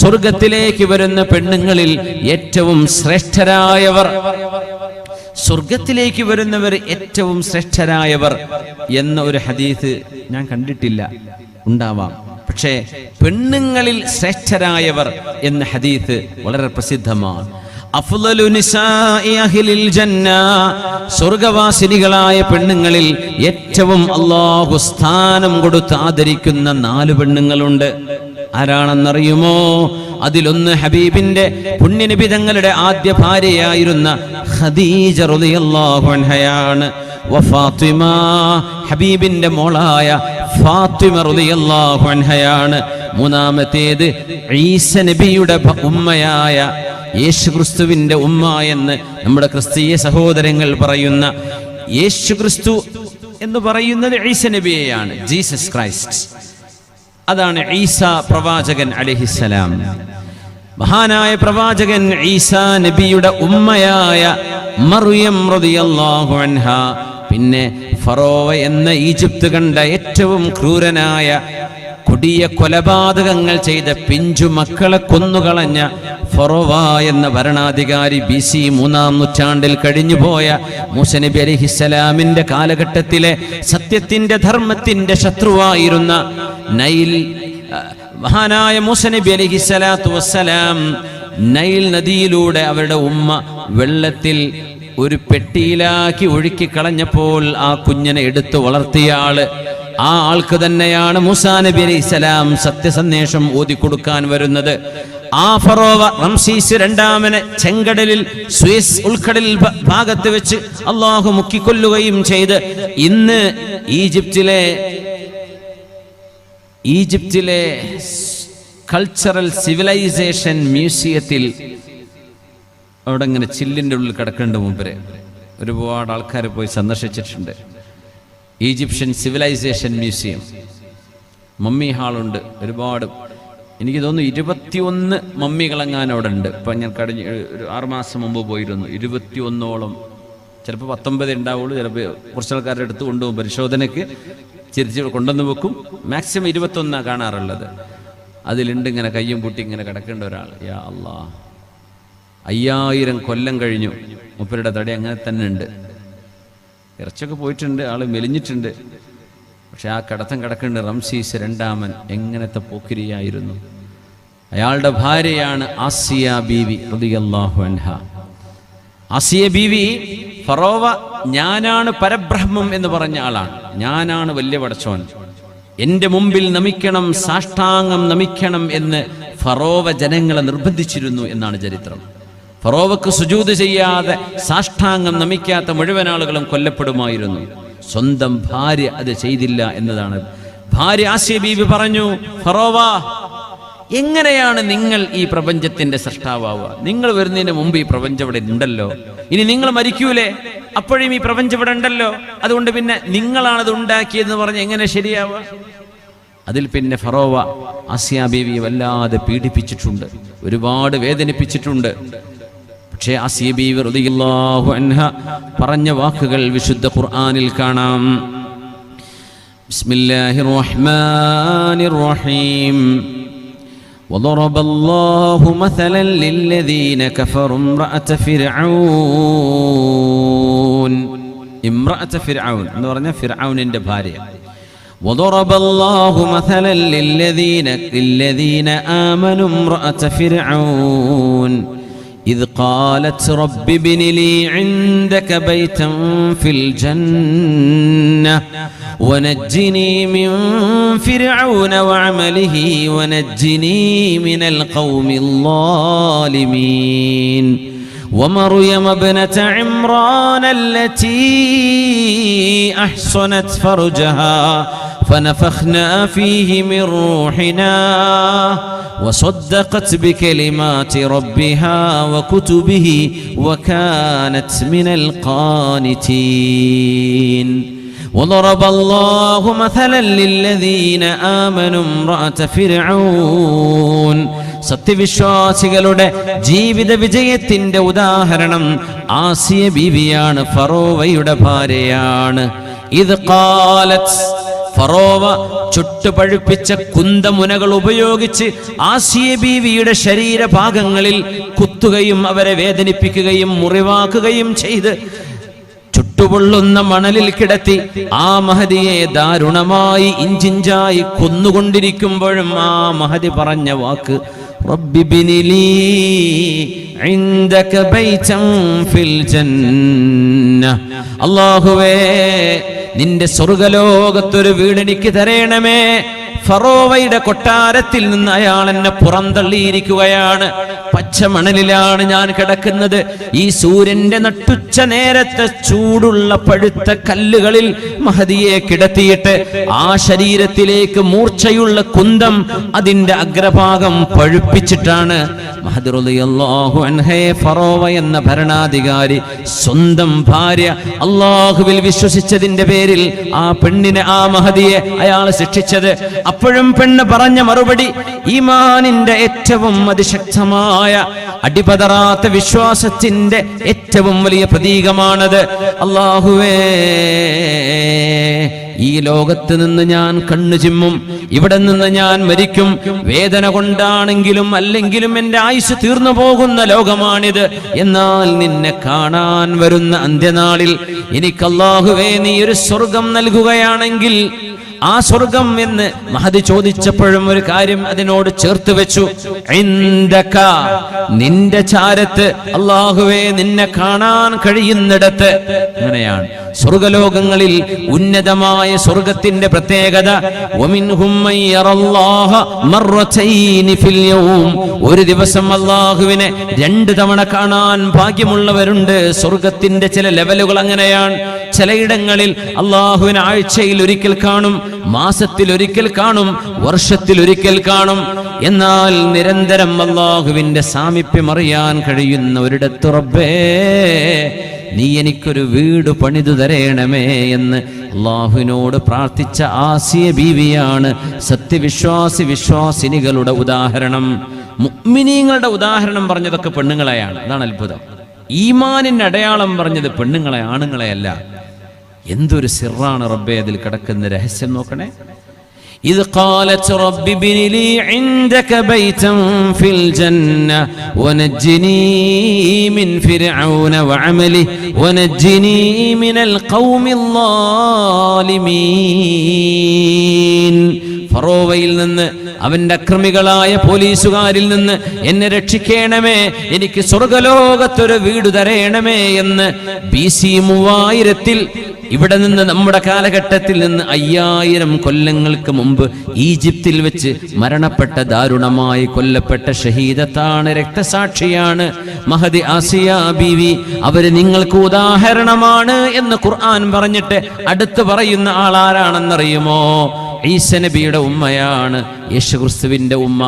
സ്വർഗത്തിലേക്ക് വരുന്ന പെണ്ണുങ്ങളിൽ ഏറ്റവും ശ്രേഷ്ഠരായവർ, സ്വർഗത്തിലേക്ക് വരുന്നവർ ഏറ്റവും ശ്രേഷ്ഠരായവർ എന്ന ഒരു ഹദീസ് ഞാൻ കണ്ടിട്ടില്ല, ഉണ്ടാവാം. പക്ഷേ പെണ്ണുങ്ങളിൽ ശ്രേഷ്ഠരായവർ എന്ന ഹദീസ് വളരെ പ്രസിദ്ധമാണ്. അഫ്ളലു നിസാഇ അഹ്ലിൽ ജന്ന, സ്വർഗവാസിനികളായ പെണ്ണുങ്ങളിൽ ഏറ്റവും അല്ലാഹു സ്ഥാനം കൊടുത്ത് ആദരിക്കുന്ന 4 പെണ്ണുങ്ങളുണ്ട്. ആരാണെന്നറിയുമോ? അതിലൊന്ന് ഹബീബിന്റെ പുണ്യനബി തങ്ങളുടെ ആദ്യ ഭാര്യയായിരുന്ന ഖദീജ റളിയല്ലാഹു അൻഹയാണ്. വഫാത്തിമ, ഹബീബിന്റെ മോളായ ഫാത്തിമ റളിയല്ലാഹു അൻഹയാണ്. മൂന്നാമത്തേത് ഈസ നബിയുടെ ഉമ്മയായ യേശുക്രിസ്തുവിന്റെ ഉമ്മ എന്ന് നമ്മുടെ ക്രിസ്തീയ സഹോദരങ്ങൾ പറയുന്ന യേശുക്രിസ്തു എന്ന് പറയുന്നത് ഈസ നബിയെയാണ്, ജീസസ് ക്രൈസ്റ്റ്. അതാണ് ഈസ പ്രവാചകൻ അലൈഹിസ്സലാം. മഹാനായ പ്രവാചകൻ ഈസാ നബിയുടെ ഉമ്മയായ മറിയം റളിയല്ലാഹു അൻഹ. പിന്നെ ഫറോവ എന്ന ഈജിപ്ത് കണ്ട ഏറ്റവും ക്രൂരനായ കൊടിയ കൊലപാതകങ്ങൾ ചെയ്ത പിഞ്ചു മക്കളെ കൊന്നുകളഞ്ഞ ഫറോവ എന്ന ഭരണാധികാരി BC 3-ാം നൂറ്റാണ്ടിൽ കഴിഞ്ഞുപോയ മൂസ നബി അലൈഹിസ്സലാമിന്റെ കാലഘട്ടത്തിലെ സത്യത്തിന്റെ ധർമ്മത്തിന്റെ ശത്രുവായിരുന്ന നൈൽ മഹാനായ മൂസ നബി അലൈഹിസ്സലാത്തു വസ്സലാം നൈൽ നദിയിലൂടെ അവരുടെ ഉമ്മ വെള്ളത്തിൽ ഒരു പെട്ടിയിലാക്കി ഒഴുക്കി കളഞ്ഞപ്പോൾ ആ കുഞ്ഞിനെ എടുത്തു വളർത്തിയ ആ ആൾക്ക് തന്നെയാണ് മൂസാ നബി അലൈഹിസ്സലാം സത്യസന്ദേശം ഓതിക്കൊടുക്കാൻ വരുന്നത്. ആ ഫറോവ റംസീസ് രണ്ടാമനെ ചെങ്കടലിൽ സ്വിസ് ഉൾക്കടലിൽ ഭാഗത്ത് വെച്ച് അള്ളാഹു മുക്കിക്കൊല്ലുകയും ചെയ്ത് ഇന്ന് ഈജിപ്തിലെ കൾച്ചറൽ സിവിലൈസേഷൻ മ്യൂസിയത്തിൽ അവിടെ ഇങ്ങനെ ചില്ലിൻ്റെ ഉള്ളിൽ കിടക്കേണ്ട മുമ്പേ ഒരുപാട് ആൾക്കാർ പോയി സന്ദർശിച്ചിട്ടുണ്ട്. ഈജിപ്ഷ്യൻ സിവിലൈസേഷൻ മ്യൂസിയം, മമ്മി ഹാളുണ്ട്. ഒരുപാട്, എനിക്ക് തോന്നുന്നു 21 മമ്മികളെങ്ങാനും അവിടെ ഉണ്ട്. ഇപ്പം ഞാൻ കഴിഞ്ഞ ഒരു 6 മാസം മുമ്പ് പോയിരുന്നു. 21ഓളം, ചിലപ്പോൾ 19 ഉണ്ടാവുള്ളൂ, ചിലപ്പോൾ കുറച്ച് ആൾക്കാരുടെ അടുത്ത് കൊണ്ടുപോകും പരിശോധനയ്ക്ക്, ചിരിച്ച് കൊണ്ടുവന്ന് വെക്കും. മാക്സിമം 21 കാണാറുള്ളത്. അതിലുണ്ട് ഇങ്ങനെ കയ്യും പൂട്ടി ഇങ്ങനെ കിടക്കേണ്ട ഒരാൾ. യാ അല്ലാ, 5000 കൊല്ലം കഴിഞ്ഞു, മൂപ്പരുടെ തടി അങ്ങനെ തന്നെ ഉണ്ട്. ഇറച്ചൊക്കെ പോയിട്ടുണ്ട്, ആള് മെലിഞ്ഞിട്ടുണ്ട്. പക്ഷെ ആ കിടക്കുന്നുണ്ട്. റംസീസ് രണ്ടാമൻ എങ്ങനത്തെ പോക്കിരിയായിരുന്നു. അയാളുടെ ഭാര്യയാണ് ആസിയ ബീവി റളിയല്ലാഹു അൻഹ. ആസിയ ബീവി ഫറോവ ഞാനാണ് പരബ്രഹ്മം എന്ന് പറഞ്ഞ ആളാണ്. ഞാനാണ് വലിയ പടച്ചോൻ, എന്റെ മുമ്പിൽ നമിക്കണം, സാഷ്ടാംഗം നമിക്കണം എന്ന് ഫറോവ ജനങ്ങളെ നിർബന്ധിച്ചിരുന്നു എന്നാണ് ചരിത്രം. ഫറോവക്ക് സുജൂദ് ചെയ്യാതെ സാഷ്ടാംഗം നമിക്കാത്ത മുഴുവൻ ആളുകളും കൊല്ലപ്പെടുമായിരുന്നു. സ്വന്തം ഭാര്യ അത് ചെയ്തില്ല എന്നതാണ്. ഭാര്യ ആസിയ ബീവി പറഞ്ഞു, ഫറോവ, എങ്ങനെയാണ് നിങ്ങൾ ഈ പ്രപഞ്ചത്തിന്റെ സൃഷ്ടാവുക? നിങ്ങൾ വരുന്നതിന് മുമ്പ് ഈ പ്രപഞ്ചം ഇവിടെ ഉണ്ടല്ലോ, ഇനി നിങ്ങൾ മരിക്കൂലേ, അപ്പോഴും ഈ പ്രപഞ്ചം ഇവിടെ ഉണ്ടല്ലോ, അതുകൊണ്ട് പിന്നെ നിങ്ങളാണത് ഉണ്ടാക്കിയതെന്ന് പറഞ്ഞ് എങ്ങനെ ശരിയാവുക? അതിൽ പിന്നെ ഫറോവ ആസിയ ബീവി വല്ലാതെ പീഡിപ്പിച്ചിട്ടുണ്ട്, ഒരുപാട് വേദനിപ്പിച്ചിട്ടുണ്ട്. പക്ഷേ ആസിയ ബീവി റളിയല്ലാഹു അൻഹ പറഞ്ഞ വാക്കുകൾ വിശുദ്ധ ഖുർആനിൽ കാണാം. ബിസ്മില്ലാഹിർ റഹ്മാനിർ റഹീം. وضرب الله مثلا للذين كفروا امرأة فرعون. امرأة فرعون എന്ന് പറഞ്ഞ ഫിർഔനിന്റെ ഭാര്യ. وضرب الله مثلا للذين آمنوا امرأة فرعون إذ قالت رب ابن لي عندك بيتا في الجنة ونجني من فرعون وعمله ونجني من القوم الظالمين ومريم ابنة عمران التي أحصنت فرجها فنفخنا فيه من روحنا وصدقت بكلمات ربها وكتبه وكانت من القانتين وضرب الله مثلا للذين آمنوا امرأة فرعون. സത്യവിശ്വാസികളുടെ ജീവിത വിജയത്തിന്റെ ഉദാഹരണം ആസിയ ബീവിയാണ്, ഫറോവയുടെ ഭാര്യയാണ്. ഇത് ഖാലത്ത്, ഫറോവ ചുട്ടുപഴുപ്പിച്ച കുന്തമുനകൾ ഉപയോഗിച്ച് ആസിയ ബീവിയുടെ ശരീരഭാഗങ്ങളിൽ കുത്തുകയും അവരെ വേദനിപ്പിക്കുകയും മുറിവാക്കുകയും ചെയ്ത് ചുട്ടുപൊള്ളുന്ന മണലിൽ കിടത്തി ആ മഹദിയെ ദാരുണമായി ഇഞ്ചിഞ്ചായി കൊന്നുകൊണ്ടിരിക്കുമ്പോഴും ആ മഹദി പറഞ്ഞ വാക്ക് റബ്ബി ബിനിലീ ഇൻദക ബൈതൻ ഫിൽ ജന്ന, അല്ലാഹുവേ നിന്റെ സ്വർഗ്ഗലോകത്തൊരു വീട് എനിക്ക് തരേണമേ. ഫറോവയുടെ കൊട്ടാരത്തിൽ നിന്ന് അയാൾ എന്നെ പുറന്തള്ളിയിരിക്കുകയാണ്. പച്ചമണലിലാണ് ഞാൻ കിടക്കുന്നത്. ഈ സൂര്യന്റെ നട്ടുച്ച നേരത്തെ ചൂടുള്ള പഴുത്ത കല്ലുകളിൽ മഹദിയെ കിടത്തിയിട്ട് ആ ശരീരത്തിലേക്ക് മൂർച്ചയുള്ള കുന്തം അതിന്റെ അഗ്രഭാഗം പഴുപ്പിച്ചിട്ടാണ് മഹദി റളിയല്ലാഹു അൻഹയെ ഫറോവ എന്ന ഭരണാധികാരി സ്വന്തം ഭാര്യ അല്ലാഹുവിൽ വിശ്വസിച്ചതിന്റെ പേരിൽ ആ പെണ്ണിനെ, ആ മഹദിയെ അയാൾ ശിക്ഷിച്ചത്. അപ്പോഴും പെണ്ണ് പറഞ്ഞ മറുപടി ഈമാനിന്റെ ഏറ്റവും അതിശക്തമായ അടിപതറാത്ത വിശ്വാസത്തിന്റെ ഏറ്റവും വലിയ പ്രതീകമാണത്. അല്ലാഹുവേ, ഈ ലോകത്ത് നിന്ന് ഞാൻ കണ്ണു ചിമ്മും, ഇവിടെ നിന്ന് ഞാൻ മരിക്കും. വേദന കൊണ്ടാണെങ്കിലും അല്ലെങ്കിലും എൻ്റെ ആയുസ് തീർന്നു പോകുന്ന ലോകമാണിത്. എന്നാൽ നിന്നെ കാണാൻ വരുന്ന അന്ത്യനാളിൽ എനിക്ക് അല്ലാഹുവേ നീ ഒരു സ്വർഗം നൽകുകയാണെങ്കിൽ ആ സ്വർഗം എന്ന് മഹദി ചോദിച്ചപ്പോഴും ഒരു കാര്യം അതിനോട് ചേർത്ത് വെച്ചു, ഇൻദക, നിന്റെ ചാരത്ത്, അല്ലാഹുവേ നിന്നെ കാണാൻ കഴിയുന്നിടത്ത്. അങ്ങനെയാണ് സ്വർഗലോകങ്ങളിൽ ഉന്നതമായ സ്വർഗത്തിന്റെ പ്രത്യേകത. വമിൻഹും മൻ യറല്ലാഹ മർറതൈനി ഫിൽ യൗം, ഒരു ദിവസം അല്ലാഹുവിനെ 2 തവണ കാണാൻ ഭാഗ്യമുള്ളവരുണ്ട്. സ്വർഗത്തിന്റെ ചില ലെവലുകൾ അങ്ങനെയാണ്. ചിലയിടങ്ങളിൽ അല്ലാഹുവിനെ ആഴ്ചയിൽ ഒരിക്കൽ കാണും, മാസത്തിൽ ഒരിക്കൽ കാണും, വർഷത്തിൽ ഒരിക്കൽ കാണും. എന്നാൽ നിരന്തരം അല്ലാഹുവിന്റെ സാമീപ്യം അറിയാൻ കഴിയുന്ന ഒരിടത്ത് റബ്ബേ നീ എനിക്കൊരു വീട് പണിതു തരേണമേ എന്ന് അല്ലാഹുവിനോട് പ്രാർത്ഥിച്ച ആസിയ ബീവിയാണ് വിശ്വാസിനികളുടെ ഉദാഹരണം. മുഅ്മിനീങ്ങളുടെ ഉദാഹരണം പറഞ്ഞതൊക്കെ പെണ്ണുങ്ങളെയാണ്. അതാണ് അത്ഭുതം. ഈമാനിന്റെ അടയാളം പറഞ്ഞത് പെണ്ണുങ്ങളെ, ആണുങ്ങളെയല്ല. എന്തൊരു സിറാണ് റബ്ബേ അതിൽ കിടക്കുന്ന രഹസ്യം നോക്കണേ. إذ قالت رب ابن لي عندك بيتا في الجنة ونجني من فرعون وعمله ونجني من القوم الظالمين. ഫറോവയിൽ നിന്ന്, അവന്റെ അക്രമികളായ പോലീസുകാരിൽ നിന്ന് എന്നെ രക്ഷിക്കണമേ, എനിക്ക് സ്വർഗലോകത്തൊരു വീട് തരേണമേ എന്ന് BC 3000 ഇവിടെ നിന്ന് നമ്മുടെ കാലഘട്ടത്തിൽ നിന്ന് 5000 കൊല്ലങ്ങൾക്ക് മുമ്പ് ഈജിപ്തിൽ വെച്ച് മരണപ്പെട്ട, ദാരുണമായി കൊല്ലപ്പെട്ട ഷഹീദത്താണ്, രക്തസാക്ഷിയാണ് മഹദി ആസിയ ബീവി. അവര് നിങ്ങൾക്ക് ഉദാഹരണമാണ് എന്ന് ഖുർആൻ പറഞ്ഞിട്ട് അടുത്ത് പറയുന്ന ആളാരാണെന്നറിയുമോ? ഈസ നബിയുടെ ഉമ്മയാണ്, യേശുക്രിസ്തുവിന്റെ ഉമ്മ.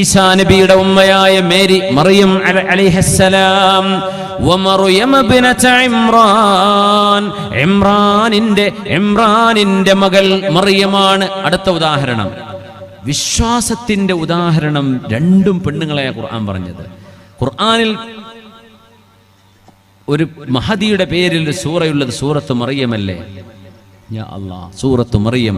ഈസാ നബിയുടെ ഉമ്മയായ മേരി, മറിയം അലൈഹിസ്സലാം. വമറിയം ബിനത ഇമ്രാനിന്റെ മകൾ മറിയമാണ് അടുത്ത ഉദാഹരണം. വിശ്വാസത്തിന്റെ ഉദാഹരണം രണ്ടും പെണ്ണുങ്ങളെ ഖുർആൻ പറഞ്ഞത്. ഖുർആനിൽ ഒരു മഹദിയുടെ പേരിൽ ഒരു സൂറയുള്ളത് സൂറത്ത് മറിയമല്ലേ? യാ അല്ലാഹ്, സൂറത്ത് മറിയം.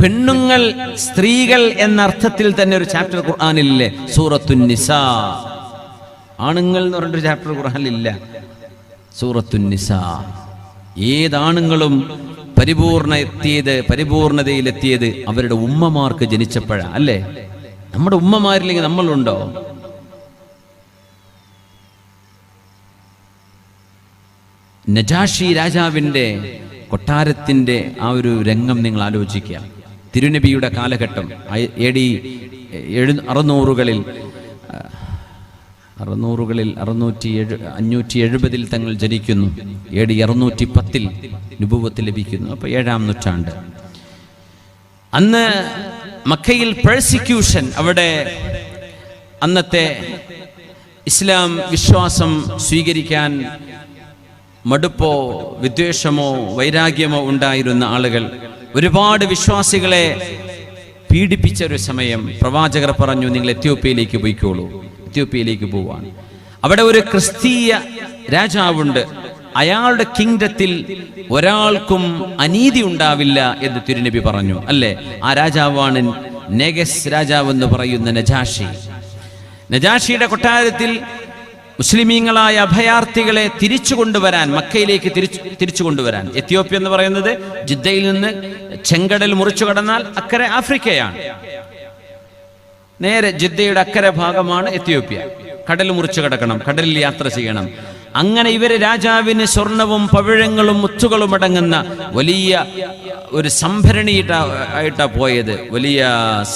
പെണ്ണുങ്ങൾ, സ്ത്രീകൾ എന്ന അർത്ഥത്തിൽ തന്നെ ഒരു ചാപ്റ്റർ ഖുർആനിലില്ലേ? സൂറത്തുൻ നിസാ. ആണുങ്ങൾ എന്ന് പറഞ്ഞൊരു ചാപ്റ്റർ ഖുർആനിലില്ല. സൂറത്തുൻ നിസാ. ഏതാണുങ്ങളും പരിപൂർണതയിലെത്തിയത് അവരുടെ ഉമ്മമാർക്ക് ജനിച്ചപ്പോഴാ, അല്ലേ? നമ്മുടെ ഉമ്മമാരില്ലെങ്കിൽ നമ്മളുണ്ടോ? നജാഷി രാജാവിന്റെ കൊട്ടാരത്തിന്റെ ആ ഒരു രംഗം നിങ്ങൾ ആലോചിക്കുക. തിരുനബിയുടെ കാലഘട്ടം AD 600-കളിൽ 570 തങ്ങൾ ജനിക്കുന്നു. AD 610 നുബുവത്ത് ലഭിക്കുന്നു. അപ്പോൾ 7-ാം നൂറ്റാണ്ട്. അന്ന് മക്കയിൽ പെർസിക്യൂഷൻ, അവിടെ അന്നത്തെ ഇസ്ലാം വിശ്വാസം സ്വീകരിക്കാൻ മടുപ്പോ വിദ്വേഷമോ വൈരാഗ്യമോ ഉണ്ടായിരുന്ന ആളുകൾ ഒരുപാട് വിശ്വാസികളെ പീഡിപ്പിച്ച ഒരു സമയം. പ്രവാചകർ പറഞ്ഞു, നിങ്ങൾ എത്യോപ്യയിലേക്ക് പോയിക്കോളൂ. എത്യോപ്യയിലേക്ക് പോവാൻ അവിടെ ഒരു ക്രിസ്തീയ രാജാവുണ്ട്. അയാളുടെ കിങ്ഡത്തിൽ ഒരാൾക്കും അനീതി ഉണ്ടാവില്ല എന്ന് തിരുനബി പറഞ്ഞു. അല്ലേ? ആ രാജാവാണ് നെഗസ് രാജാവ് എന്ന് പറയുന്ന നജാഷി. നജാഷിയുടെ കൊട്ടാരത്തിൽ മുസ്ലിമീങ്ങളായ അഭയാർത്ഥികളെ തിരിച്ചു കൊണ്ടുവരാൻ, മക്കയിലേക്ക് തിരിച്ചു കൊണ്ടുവരാൻ. എത്യോപ്യ എന്ന് പറയുന്നത് ജിദ്ദയിൽ നിന്ന് ചെങ്കടൽ മുറിച്ചു കടന്നാൽ അക്കരെ ആഫ്രിക്കയാണ്. നേരെ ജിദ്ദയുടെ അക്കരെ ഭാഗമാണ് എത്യോപ്യ. കടൽ മുറിച്ചു കടക്കണം, കടലിൽ യാത്ര ചെയ്യണം. അങ്ങനെ ഇവര് രാജാവിന് സ്വർണവും പവിഴങ്ങളും മുത്തുകളും അടങ്ങുന്ന വലിയ ഒരു സംഭരണിയായിട്ടാ പോയത്, വലിയ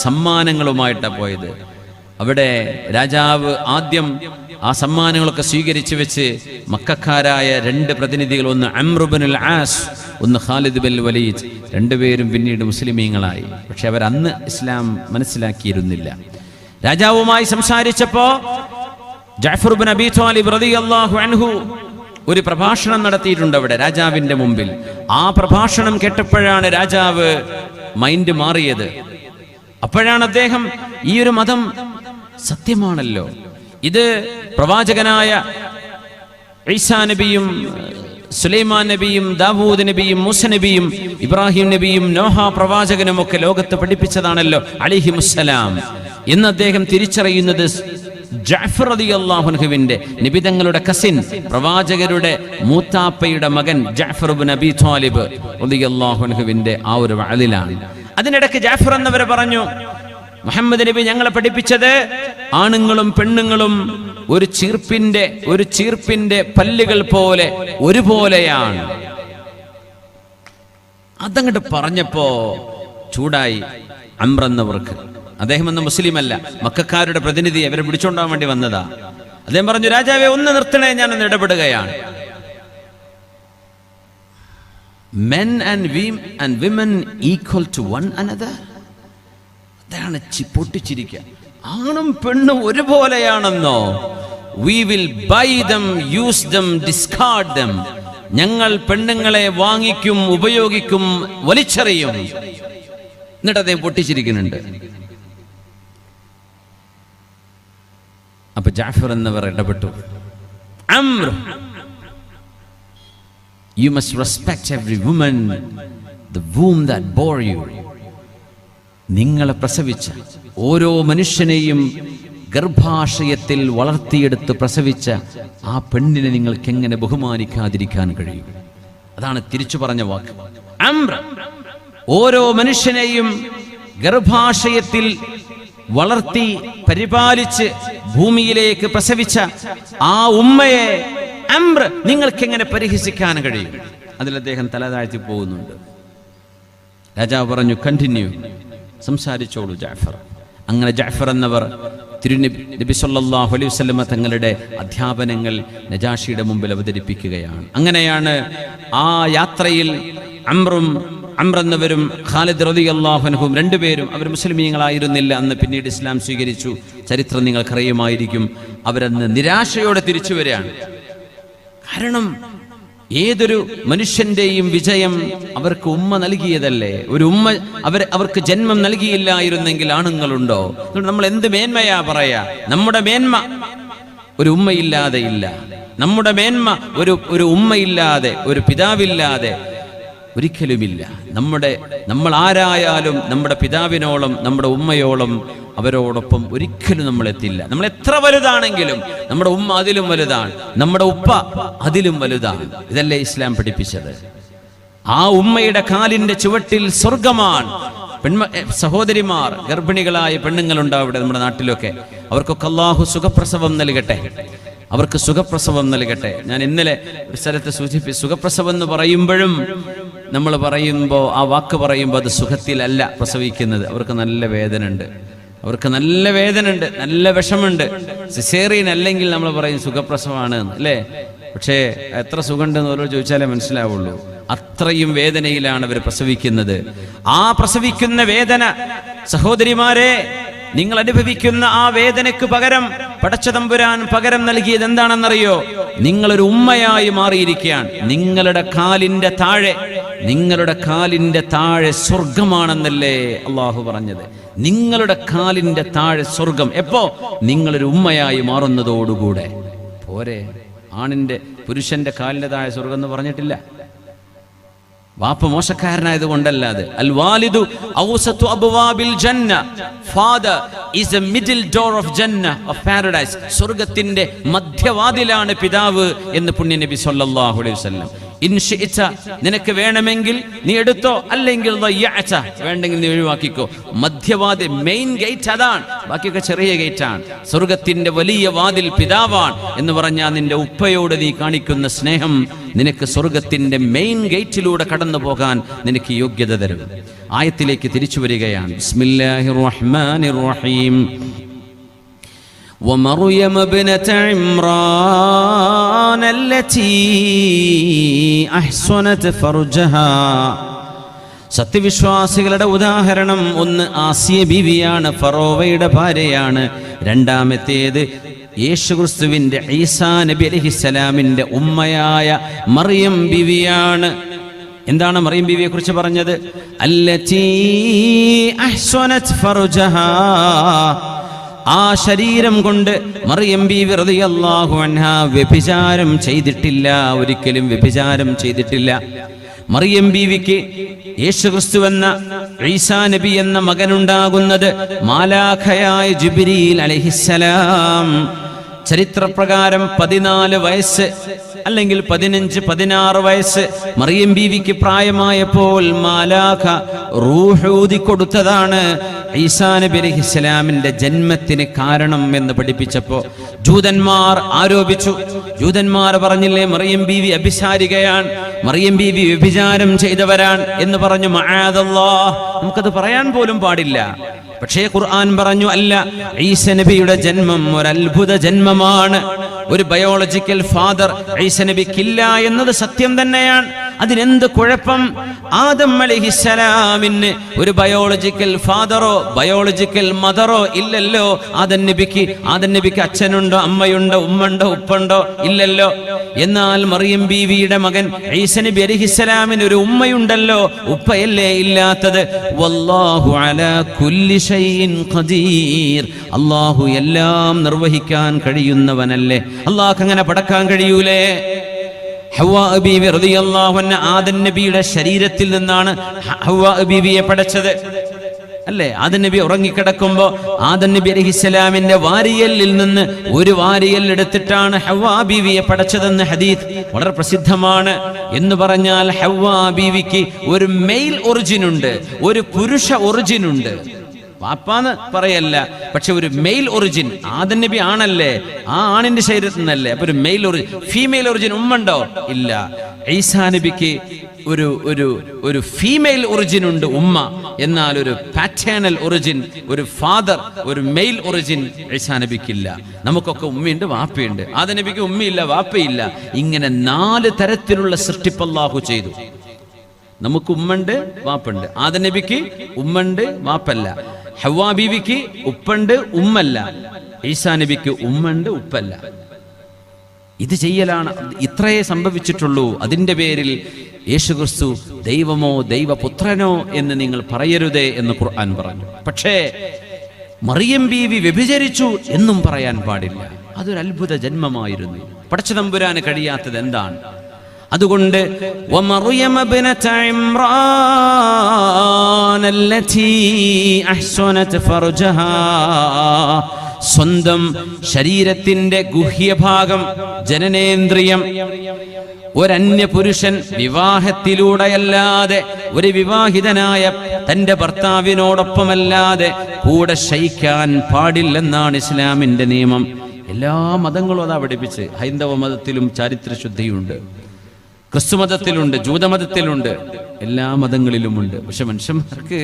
സമ്മാനങ്ങളുമായിട്ടാ പോയത്. അവിടെ രാജാവ് ആദ്യം ആ സമ്മാനങ്ങളൊക്കെ സ്വീകരിച്ചു വെച്ച് മക്കക്കാരായ 2 പ്രതിനിധികൾ, ഒന്ന് അംർ ഇബ്നുൽ ആസ്, ഒന്ന് ഖാലിദ് ബിൻ വലീദ്, രണ്ടുപേരും പിന്നീട് മുസ്ലിമീങ്ങളായി. പക്ഷെ അവർ അന്ന് ഇസ്ലാം മനസ്സിലാക്കിയിരുന്നില്ല. രാജാവുമായി സംസാരിച്ചപ്പോ ജഅഫർ ഇബ്നു അബീ ത്വാലിബ് റളിയല്ലാഹു അൻഹു ഒരു പ്രഭാഷണം നടത്തിയിട്ടുണ്ട് അവിടെ രാജാവിന്റെ മുമ്പിൽ. ആ പ്രഭാഷണം കേട്ടപ്പോഴാണ് രാജാവ് മൈൻഡ് മാറിയത്. അപ്പോഴാണ് അദ്ദേഹം ഈ ഒരു മതം സത്യമാണല്ലോ, ഇത് പ്രവാചകനായ ഈസാ നബിയും സുലൈമാൻ നബിയും ദാവൂദ് നബിയും മൂസ നബിയും ഇബ്രാഹിം നബിയും നോഹ പ്രവാചകനും ഒക്കെ ലോകത്ത് പഠിപ്പിച്ചതാണല്ലോ അലൈഹിമുസ്സലാം എന്ന് അദ്ദേഹം തിരിച്ചറിയുന്നത് ജഅഫർ റളിയല്ലാഹു അൻഹുവിന്റെ നബിതങ്ങളുടെ കസിൻ, പ്രവാചകരുടെ മൂത്താപ്പയുടെ മകൻ ജഅഫർ ഇബ്നു അബീ ത്വാലിബ് റളിയല്ലാഹു അൻഹുവിന്റെ ആ ഒരു വഅലിലാണ്. അതിനിടയ്ക്ക് ജഅഫർ എന്നവരെ പറഞ്ഞു, മുഹമ്മദ് നബി ഞങ്ങളെ പഠിപ്പിച്ചത് ആണുങ്ങളും പെണ്ണുങ്ങളും ഒരു ചീർപ്പിന്റെ പല്ലുകൾ പോലെ ഒരുപോലെയാണ്. അതങ്ങോട്ട് പറഞ്ഞപ്പോ ചൂടായി അംർ എന്നവർക്ക്. അദ്ദേഹം എന്ന മുസ്ലിം അല്ല, മക്കക്കാരുടെ പ്രതിനിധി, അവരെ പിടിച്ചോണ്ടാൻ വേണ്ടി വന്നതാ. അദ്ദേഹം പറഞ്ഞു, രാജാവെ ഒന്ന് നിർത്തണേ, ഞാനൊന്ന് ഇടപെടുകയാണ്. Men and women equal to one another. അതാണ് പൊട്ടിച്ചിരിക്കുക. ആണും പെണ്ണും ഒരുപോലെയാണെന്നോ? We will buy them, use them, discard them. ഞങ്ങൾ പെണ്ണുങ്ങളെ വാങ്ങിക്കും, ഉപയോഗിക്കും, വലിച്ചെറിയും. എന്നിട്ട് അദ്ദേഹം പൊട്ടിച്ചിരിക്കുന്നുണ്ട്. അപ്പൊ ജഅഫർ എന്നവർ ഇടപെട്ടു. Amr, you must respect every woman, the womb that bore you. നിങ്ങളെ പ്രസവിച്ച ഓരോ മനുഷ്യനെയും ഗർഭാശയത്തിൽ വളർത്തിയെടുത്ത് പ്രസവിച്ച ആ പെണ്ണിനെ നിങ്ങൾക്ക് എങ്ങനെ ബഹുമാനിക്കാതിരിക്കാൻ കഴിയും? അതാണ് തിരിച്ചു പറഞ്ഞ വാക്ക്. അംർ, ഓരോ മനുഷ്യനെയും ഗർഭാശയത്തിൽ വളർത്തി പരിപാലിച്ച് ഭൂമിയിലേക്ക് പ്രസവിച്ച ആ ഉമ്മയെ അംർ നിങ്ങൾക്ക് എങ്ങനെ പരിഹസിക്കാൻ കഴിയും? അതിൽ അദ്ദേഹം തല താഴ്ത്തി പോകുന്നുണ്ട്. രാജാവ് പറഞ്ഞു, കണ്ടിന്യൂ, സംസാരിച്ചോളൂ ജഅഫർ. അങ്ങനെ ജഅഫർ എന്നവർ നബി സല്ലല്ലാഹു അലൈഹി വസല്ലമ തങ്ങളുടെ അധ്യാപനങ്ങൾ നജാഷിയുടെ മുമ്പിൽ അവതരിപ്പിക്കുകയാണ്. അങ്ങനെയാണ് ആ യാത്രയിൽ അംർ എന്നവരും ഖാലിദ് റളിയല്ലാഹു അൻഹും രണ്ടുപേരും, അവർ മുസ്ലിമീങ്ങളായിരുന്നില്ല അന്ന്, പിന്നീട് ഇസ്ലാം സ്വീകരിച്ചു. ചരിത്രം നിങ്ങൾക്കറിയുമായിരിക്കും. അവരന്ന് നിരാശയോടെ തിരിച്ചു വരികയാണ്. കാരണം ഏതൊരു മനുഷ്യന്റെയും വിജയം അവർക്ക് ഉമ്മ നൽകിയതല്ലേ. ഒരു ഉമ്മ അവർക്ക് ജന്മം നൽകിയില്ലായിരുന്നെങ്കിൽ ആണുങ്ങളുണ്ടോ? നമ്മൾ എന്ത് മേന്മയാ പറയാ? നമ്മുടെ മേന്മ ഒരു ഉമ്മയില്ലാതെ ഇല്ല. നമ്മുടെ മേന്മ ഒരു ഉമ്മയില്ലാതെ, ഒരു പിതാവില്ലാതെ ഒരിക്കലുമില്ല. നമ്മൾ ആരായാലും നമ്മുടെ പിതാവിനോളം, നമ്മുടെ ഉമ്മയോളം അവരോടൊപ്പം ഒരിക്കലും നമ്മൾ എത്തില്ല. നമ്മൾ എത്ര വലുതാണെങ്കിലും നമ്മുടെ ഉമ്മ അതിലും വലുതാണ്, നമ്മുടെ ഉപ്പ അതിലും വലുതാണ്. ഇതല്ലേ ഇസ്ലാം പഠിപ്പിച്ചത്? ആ ഉമ്മയുടെ കാലിന്റെ ചുവട്ടിൽ സ്വർഗമാണ്. സഹോദരിമാർ, ഗർഭിണികളായ പെണ്ണുങ്ങളുണ്ടാവിടെ നമ്മുടെ നാട്ടിലൊക്കെ, അവർക്കൊക്കെ അല്ലാഹു സുഖപ്രസവം നൽകട്ടെ, അവർക്ക് സുഖപ്രസവം നൽകട്ടെ. ഞാൻ ഇന്നലെ ഒരു സ്ഥലത്ത് സൂചിപ്പിച്ചു, സുഖപ്രസവം എന്ന് പറയുമ്പോഴും നമ്മൾ പറയുമ്പോൾ, ആ വാക്ക് പറയുമ്പോൾ അത് സുഖത്തിലല്ല പ്രസവിക്കുന്നത്. അവർക്ക് നല്ല വേദന ഉണ്ട്, നല്ല വിഷമുണ്ട്. സിസേറിയൻ അല്ലെങ്കിൽ നമ്മൾ പറയും സുഖപ്രസവമാണ് അല്ലേ? പക്ഷേ എത്ര സുഖമുണ്ടെന്ന് ഓരോ ചോദിച്ചാലേ മനസ്സിലാവുള്ളൂ. അത്രയും വേദനയിലാണ് അവർ പ്രസവിക്കുന്നത്. ആ പ്രസവിക്കുന്ന വേദന, സഹോദരിമാരെ, നിങ്ങൾ അനുഭവിക്കുന്ന ആ വേദനയ്ക്ക് പകരം പടച്ചതമ്പുരാൻ പകരം നൽകിയത് എന്താണെന്നറിയോ? നിങ്ങളൊരു ഉമ്മയായി മാറിയിരിക്കുകയാണ്. നിങ്ങളുടെ കാലിന്റെ താഴെ സ്വർഗമാണെന്നല്ലേ അള്ളാഹു പറഞ്ഞത്? നിങ്ങളുടെ കാലിന്റെ താഴെ സ്വർഗം. എപ്പോ? നിങ്ങളൊരു ഉമ്മയായി മാറുന്നതോടുകൂടെ. പോരെ? പുരുഷന്റെ കാലിൻ്റെതായ സ്വർഗം എന്ന് പറഞ്ഞിട്ടില്ല. വാപ്പ മോശക്കാരനായത് കൊണ്ടല്ലാതെ. അൽ വാലിദു ഔസതു അബ്വാബിൽ ജന്ന, father is A middle door of ജന്ന, ഓഫ് പാരഡൈസ്. സ്വർഗത്തിന്റെ മധ്യവാതിലാണ് പിതാവ് എന്ന് പുണ്യ നബി സല്ലല്ലാഹു അലൈഹി വസല്ലം. ഇൻഷിഇത, നിനക്ക് വേണമെങ്കിൽ നീ എടുത്തോ, അല്ലെങ്കിൽ ദയ്യഅത, വേണ്ടെങ്കിൽ നീ ഒഴിവാക്കിക്കോ. മധ്യവാതിൽ, മെയിൻ ഗേറ്റ് അതാണ്, ബാക്കിയൊക്കെ ചെറിയ ഗേറ്റാണ്. സ്വർഗത്തിന്റെ വലിയ വാതിൽ പിതാവാണ് എന്ന് പറഞ്ഞാൽ നിന്റെ ഉപ്പയോട് നീ കാണിക്കുന്ന സ്നേഹം നിനക്ക് സ്വർഗത്തിന്റെ മെയിൻ ഗേറ്റിലൂടെ കടന്നു പോകാൻ നിനക്ക് യോഗ്യത തരും. ആയത്തിലേക്ക് തിരിച്ചു വരികയാണ്. ബിസ്മില്ലാഹിർ റഹ്മാനിർ റഹീം. ومريم ابنة عمران التي أحصنت فرجها. സത്യവിശ്വാസികളുടെ ഉദാഹരണം ഒന്ന് ആസിയ ബീവിയാണ്, ഫറോവയുടെ ഭാര്യയാണ്. രണ്ടാമത്തേത് യേശുക്രിസ്തുവിന്റെ ഈസാ നബി അലൈഹിസ്സലാമിന്റെ ഉമ്മയായ മറിയം ബീവിയാണ്. എന്താണ് മറിയം ബീവിയെ കുറിച്ച് പറഞ്ഞത്? അല്ലതീ അഹ്സനത് ഫർജഹാ, ആ ശരീരം കൊണ്ട് മറിയം ബീവി റളിയല്ലാഹു അൻഹാ വ്യഭിചാരം ചെയ്തിട്ടില്ല, ഒരിക്കലും വ്യഭിചാരം ചെയ്തിട്ടില്ല. മറിയം ബീവിക്ക് യേശുക്രിസ്തു എന്ന ഈസാ നബി എന്ന മകനുണ്ടാകുന്നത് മാലാഖയായ ജിബ്രീൽ അലൈഹിസ്സലാം. ചരിത്രപ്രകാരം 14 വയസ്സ് അല്ലെങ്കിൽ 15-16 വയസ്സ് മറിയം ബീവിക്ക് പ്രായമായപ്പോൾ മാലാഖ റൂഹ് ഊതി കൊടുത്തതാണ് ഈസാ നബി അലൈഹിസ്സലാമിന്റെ ജന്മത്തിന് കാരണം എന്ന് പഠിപ്പിച്ചപ്പോൾ ജൂതന്മാർ ആരോപിച്ചു. ജൂതന്മാർ പറഞ്ഞില്ലേ മറിയം ബീവി അഭിസാരികയാണ്, മറിയം ബീവി വ്യഭിചാരം ചെയ്തവരാണ് എന്ന് പറഞ്ഞു. മഅദല്ലാഹ്, നമുക്കത് പറയാൻ പോലും പാടില്ല. പക്ഷേ ഖുർആൻ പറഞ്ഞു, അല്ല, ഈസ നബിയുടെ ജന്മം ഒരു അത്ഭുത ജന്മമാണ്. ഒരു ബയോളജിക്കൽ ഫാദർ ഈസ നബിക്കില്ല എന്നത് സത്യം തന്നെയാണ്. അതിനെന്ത് കുഴപ്പം? ആദം അലൈഹിസ്സലാമിന് ഒരു ബയോളജിക്കൽ ഫാദറോ ബയോളജിക്കൽ മദറോ ഇല്ലല്ലോ. ആദം നബിക്ക് അച്ഛനുണ്ടോ, അമ്മയുണ്ടോ, ഉമ്മണ്ടോ, ഉപ്പുണ്ടോ? ഇല്ലല്ലോ. എന്നാൽ മറിയം ബീവിയുടെ മകൻ ഈസ നബി അലൈഹിസ്സലാമിന് ഒരു ഉമ്മയുണ്ടല്ലോ, ഉപ്പയല്ലേ ഇല്ലാത്തത്? വല്ലാഹു അലാ കുല്ലി ഷൈഇൻ ഖദീർ, അല്ലാഹു എല്ലാം നിർവഹിക്കാൻ കഴിയുന്നവനല്ലേ. അല്ലാഹു അങ്ങനെ പടക്കാൻ കഴിയൂലേ? ഹവ്വാ ബീവി റളിയല്ലാഹു അൻഹ ആദം നബിയുടെ ശരീരത്തിൽ നിന്നാണ് ഹവ്വാ ബീവിയെ പടച്ചത് അല്ലേ? ആദം നബി ഉറങ്ങിക്കിടക്കുമ്പോ ആദം നബി അലൈഹിസ്സലാമിന്റെ വാരിയലിൽ നിന്ന് ഒരു വാരിയൽ എടുത്തിട്ടാണ് ഹവ്വാ ബീവിയെ പടച്ചതെന്ന് ഹദീസ് വളരെ പ്രസിദ്ധമാണ്. എന്ന് പറഞ്ഞാൽ ഹവ്വാ ബീവിക്ക് ഒരു മെയിൽ ഒറിജിൻ ഉണ്ട്, ഒരു പുരുഷ ഒറിജിൻ ഉണ്ട്. വാപ്പാന്ന് പറയല്ല, പക്ഷെ ഒരു മെയിൽ ഒറിജിൻ. ആദം നബി ആണല്ലേ, ആ ആണിന്റെ ശരീരത്തിൽ നിന്നല്ലേ. അപ്പൊ ഒരു മെയിൽ ഒറിജിൻ, ഫീമെയിൽ ഒറിജിൻ ഉമ്മണ്ടോ? ഇല്ല. ഈസാ നബിക്ക് ഒരു ഫീമെയിൽ ഒറിജിൻ ഉണ്ട്, ഉമ്മ. എന്നാൽ ഒരു പാറ്റേണൽ ഒറിജിൻ, ഒരു ഫാദർ, ഒരു മെയിൽ ഒറിജിൻ ഈസാ നബിക്കില്ല. നമുക്കൊക്കെ ഉമ്മയുണ്ട്, വാപ്പയുണ്ട്. ആദം നബിക്ക് ഉമ്മയില്ല, വാപ്പയില്ല. ഇങ്ങനെ 4 തരത്തിലുള്ള സൃഷ്ടിപ്പ് അല്ലാഹു ചെയ്തു. നമുക്ക് ഉമ്മണ്ട്, വാപ്പുണ്ട്. ആദം നബിക്ക് ഉമ്മണ്ട്, വാപ്പല്ല. ഹവ്വാ ബീവിക്ക് ഉപ്പുണ്ട്, ഉമ്മല്ല. ഈസാ നബിക്ക് ഉമ്മണ്ട്, ഉപ്പല്ല. ഇത് ചെയ്യലാണ്. ഇത്രയേ സംഭവിച്ചിട്ടുള്ളൂ. അതിൻ്റെ പേരിൽ യേശുക്രിസ്തു ദൈവമോ ദൈവപുത്രനോ എന്ന് നിങ്ങൾ പറയരുതേ എന്ന് ഖുർആൻ പറഞ്ഞു. പക്ഷേ മറിയം ബീവി വ്യഭിചരിച്ചു എന്നും പറയാൻ പാടില്ല. അതൊരു അത്ഭുത ജന്മമായിരുന്നു. പടച്ചതമ്പുരാന് കഴിയാത്തത് എന്താണ്? അതുകൊണ്ട് വമറിയം ഇബ്നത ഇംറാൻ അല്ലതി അഹ്സനത് ഫർജഹാ, സ്വന്തം ശരീരത്തിന്റെ ഗുഹ്യഭാഗം, ജനനേന്ദ്രിയം ഒരന്യ പുരുഷൻ വിവാഹത്തിലൂടെയല്ലാതെ, ഒരു വിവാഹിതനായ തന്റെ ഭർത്താവിനോടൊപ്പമല്ലാതെ കൂടെ ശയിക്കാൻ പാടില്ലെന്നാണ് ഇസ്ലാമിന്റെ നിയമം. എല്ലാ മതങ്ങളും അതാ പഠിപ്പിച്ച്. ഹൈന്ദവ മതത്തിലും ചാരിത്രശുദ്ധിയുണ്ട്, ക്രിസ്തുമതത്തിലുണ്ട്, ജൂതമതത്തിലുണ്ട്, എല്ലാ മതങ്ങളിലുമുണ്ട്. പക്ഷെ മനുഷ്യന്മാർക്ക്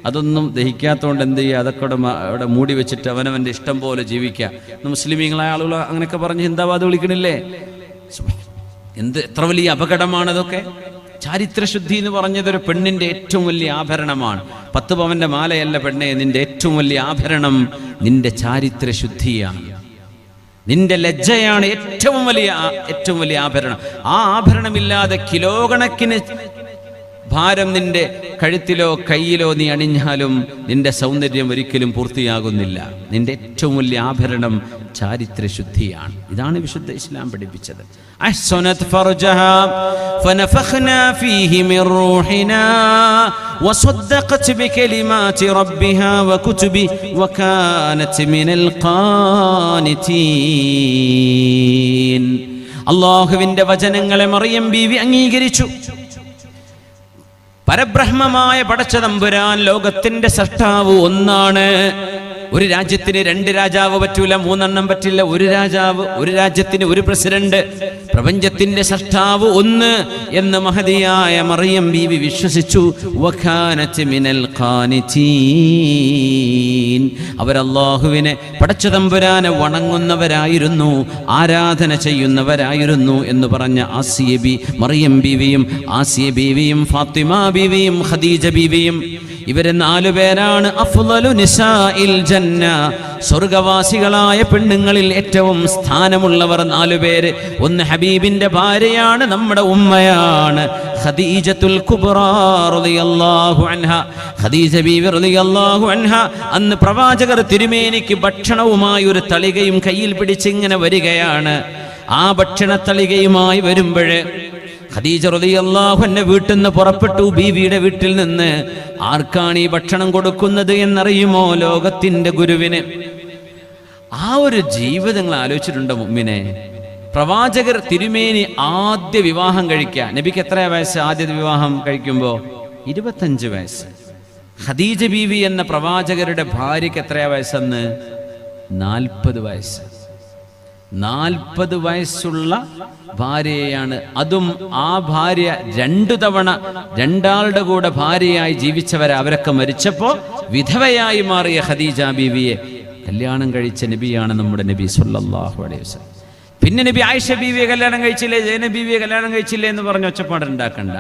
അതൊന്നും ദഹിക്കാത്തതുകൊണ്ട് എന്ത് ചെയ്യുക? അതൊക്കെ അവിടെ മൂടി വെച്ചിട്ട് അവനവൻ്റെ ഇഷ്ടം പോലെ ജീവിക്കുക. മുസ്ലിമീങ്ങളായ ആളുകൾ അങ്ങനെയൊക്കെ പറഞ്ഞ് ഹിന്ദാവാദ് വിളിക്കണില്ലേ? എത്ര വലിയ അപകടമാണതൊക്കെ. ചാരിത്രശുദ്ധി എന്ന് പറഞ്ഞതൊരു പെണ്ണിന്റെ ഏറ്റവും വലിയ ആഭരണമാണ്. 10 പവന്റെ മാലയല്ല പെണ്ണെ, നിന്റെ ഏറ്റവും വലിയ ആഭരണം നിന്റെ ചാരിത്രശുദ്ധിയാണ്, നിന്റെ ലജ്ജയാണ് ഏറ്റവും വലിയ ആഭരണം. ആ ആഭരണമില്ലാതെ കിലോ കണക്കിന് ഭാരം നിന്റെ കഴുത്തിലോ കയ്യിലോ നീ അണിഞ്ഞാലും നിന്റെ സൗന്ദര്യം ഒരിക്കലും പൂർത്തിയാകുന്നില്ല. നിന്റെ ഏറ്റവും വലിയ ആഭരണം ചാരിത്രശുദ്ധിയാണ്. ഇതാണ് വിശുദ്ധ ഇസ്ലാം പഠിപ്പിച്ചത്. അഹ്സനത് ഫർജഹാ ഫനഫഖ്നാ ഫീഹി മിർ റൂഹിനാ വസദ്ദഖത് ബികലിമാതി റബ്ബിഹാ വകുതുബി വകാനത് മിനൽ ഖാനിതീൻ. അല്ലാഹുവിന്റെ വചനങ്ങളെ മറിയം ബീവി അംഗീകരിച്ചു. പരബ്രഹ്മമായ പടച്ച തമ്പുരാൻ, ലോകത്തിന്റെ സൃഷ്ടാവ് ഒന്നാണ്. ഒരു രാജ്യത്തിന് 2 രാജാവ് പറ്റൂല, 3 എണ്ണം പറ്റില്ല. ഒരു രാജാവ്, ഒരു രാജ്യത്തിന് ഒരു പ്രസിഡന്റ്. പ്രപഞ്ചത്തിന്റെ സൃഷ്ടാവ് ഒന്ന് എന്ന് മഹദിയായ മറിയം ബീവി വിശ്വസിച്ചു. വകാനത് മിനൽ ഖാനിതീൻ. അവർ അല്ലാഹുവിനെ പടച്ച തമ്പുരാനെ വണങ്ങുന്നവരായിരുന്നു, ആരാധന ചെയ്യുന്നവരായിരുന്നു എന്ന് പറഞ്ഞ ആസിയ ബി മറിയം ബീവിയും ആസിയ ബീവിയും ഫാത്തിമ ബീവിയും ഖദീജ ബീവിയും ഇവരെ 4 പേരാണ് അഫ്ളലു നിസാഇൽ ജന്ന. സ്വർഗവാസികളായ പെണ്ണുങ്ങളിൽ ഏറ്റവും സ്ഥാനമുള്ളവർ 4 പേര്. ഒന്ന് ഹബീബിന്റെ ഭാര്യയാണ്, നമ്മുടെ ഉമ്മയാണ് ഖദീജത്തുൽ കുബ്റാ റളിയല്ലാഹു അൻഹ. ഖദീജ ബീവി റളിയല്ലാഹു അൻഹ അന്ന് പ്രവാചകർ തിരുമേനിക്ക് ഭക്ഷണവുമായി ഒരു തളികയും കയ്യിൽ പിടിച്ചിങ്ങനെ വരികയാണ്. ആ ഭക്ഷണത്തളികയുമായി വരുമ്പോഴേ ഖദീജ റളിയല്ലാഹു അൻഹ വീട്ടിൽ നിന്ന് പുറപ്പെട്ടു. ബീവിയുടെ വീട്ടിൽ നിന്ന് ആർക്കാണ് ഈ ഭക്ഷണം കൊടുക്കുന്നത് എന്നറിയുമോ? ലോകത്തിന്റെ ഗുരുവിന്. ആ ഒരു ജീവിതം നിങ്ങൾ ആലോചിച്ചിട്ടുണ്ടോ മുഅ്മിനെ? പ്രവാചകർ തിരുമേനി ആദ്യ വിവാഹം കഴിക്കുക. നബിക്ക് എത്ര വയസ്സ് ആദ്യ വിവാഹം കഴിക്കുമ്പോ? 25 വയസ്സ്. ഖദീജ ബീവി എന്ന പ്രവാചകരുടെ ഭാര്യയ്ക്ക് എത്രയാ വയസ്സെന്ന്? 40 വയസ്സ്. 40 വയസ്സുള്ള ഭാര്യയാണ്. അതും ആ ഭാര്യ 2 തവണ 2 കൂടെ ഭാര്യയായി ജീവിച്ചവരെ. അവരൊക്കെ മരിച്ചപ്പോ വിധവയായി മാറിയ ഖദീജ ബീവിയെ കല്യാണം കഴിച്ച നബിയാണ് നമ്മുടെ നബി സല്ലല്ലാഹു അലൈഹി വസല്ലം. പിന്നെ നബി ആയിഷ ബീവിയെ കല്യാണം കഴിച്ചില്ലേ, സൈനബ് ബീവിയെ കല്യാണം കഴിച്ചില്ലേ എന്ന് പറഞ്ഞ് ഒച്ചപ്പാടുണ്ടാക്കണ്ട.